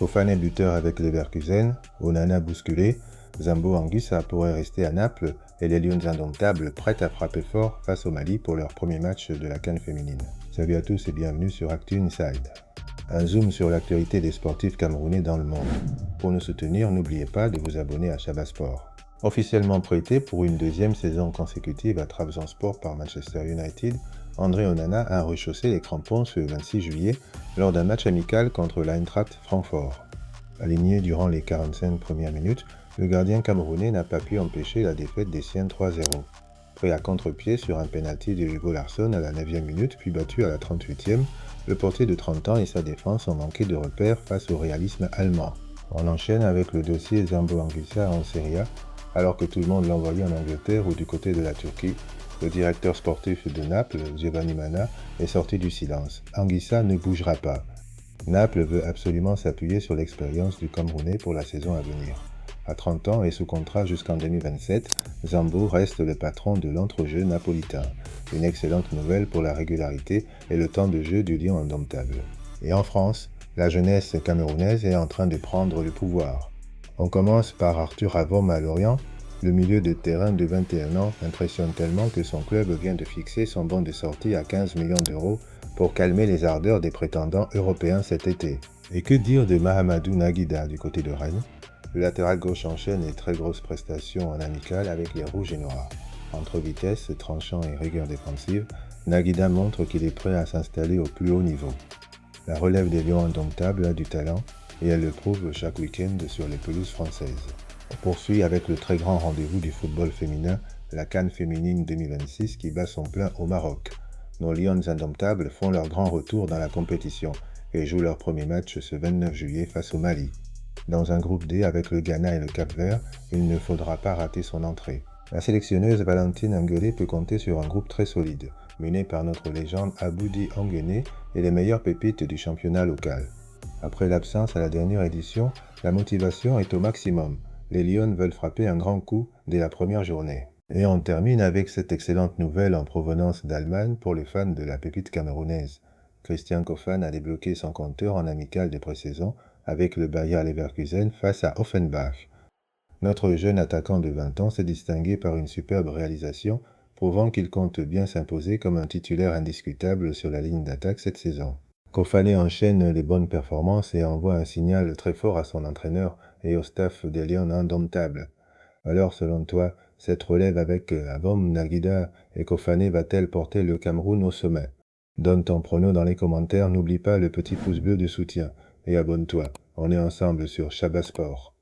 Kofané buteur avec Leverkusen, Onana bousculé, Zambo Anguissa pourrait rester à Naples et les Lions indomptables prêtes à frapper fort face au Mali pour leur premier match de la CAN féminine. Salut à tous et bienvenue sur Actu Inside. Un zoom sur l'actualité des sportifs camerounais dans le monde. Pour nous soutenir, n'oubliez pas de vous abonner à Shabba Sport. Officiellement prêté pour une deuxième saison consécutive à Trabzonspor par Manchester United, André Onana a rechaussé les crampons ce 26 juillet lors d'un match amical contre l'Eintracht Francfort. Aligné durant les 45 premières minutes, le gardien camerounais n'a pas pu empêcher la défaite des siens 3-0. Pris à contre-pied sur un pénalty de Hugo Larsson à la 9e minute puis battu à la 38e, le portier de 30 ans et sa défense ont manqué de repères face au réalisme allemand. On enchaîne avec le dossier Zambo Anguissa en Serie A. Alors que tout le monde l'envoyait en Angleterre ou du côté de la Turquie, le directeur sportif de Naples, Giovanni Manna, est sorti du silence. Anguissa ne bougera pas. Naples veut absolument s'appuyer sur l'expérience du Camerounais pour la saison à venir. À 30 ans et sous contrat jusqu'en 2027, Zambo reste le patron de l'entrejeu napolitain. Une excellente nouvelle pour la régularité et le temps de jeu du lion indomptable. Et en France, la jeunesse camerounaise est en train de prendre le pouvoir. On commence par Arthur Avom à Lorient. Le milieu de terrain de 21 ans impressionne tellement que son club vient de fixer son bon de sortie à 15 millions d'euros pour calmer les ardeurs des prétendants européens cet été. Et que dire de Mahamadou Naguida du côté de Rennes? Le latéral gauche enchaîne les très grosses prestations en amical avec les Rouges et Noirs. Entre vitesse, tranchant et rigueur défensive, Naguida montre qu'il est prêt à s'installer au plus haut niveau. La relève des Lions indomptables a du talent et elle le prouve chaque week-end sur les pelouses françaises. On poursuit avec le très grand rendez-vous du football féminin, la CAN féminine 2026 qui bat son plein au Maroc. Nos Lions indomptables font leur grand retour dans la compétition et jouent leur premier match ce 29 juillet face au Mali. Dans un groupe D avec le Ghana et le Cap-Vert, il ne faudra pas rater son entrée. La sélectionneuse Valentine Anguelé peut compter sur un groupe très solide, mené par notre légende Aboudi Anguené et les meilleures pépites du championnat local. Après l'absence à la dernière édition, la motivation est au maximum. Les Lions veulent frapper un grand coup dès la première journée. Et on termine avec cette excellente nouvelle en provenance d'Allemagne pour les fans de la pépite camerounaise. Christian Kofan a débloqué son compteur en amical de pré-saison avec le Bayer Leverkusen face à Offenbach. Notre jeune attaquant de 20 ans s'est distingué par une superbe réalisation, prouvant qu'il compte bien s'imposer comme un titulaire indiscutable sur la ligne d'attaque cette saison. Kofané enchaîne les bonnes performances et envoie un signal très fort à son entraîneur et au staff des Lions indomptables. Alors, selon toi, cette relève avec Avom, Naguida et Kofané va-t-elle porter le Cameroun au sommet? Donne ton prono dans les commentaires, n'oublie pas le petit pouce bleu de soutien et abonne-toi. On est ensemble sur Shabba Sport.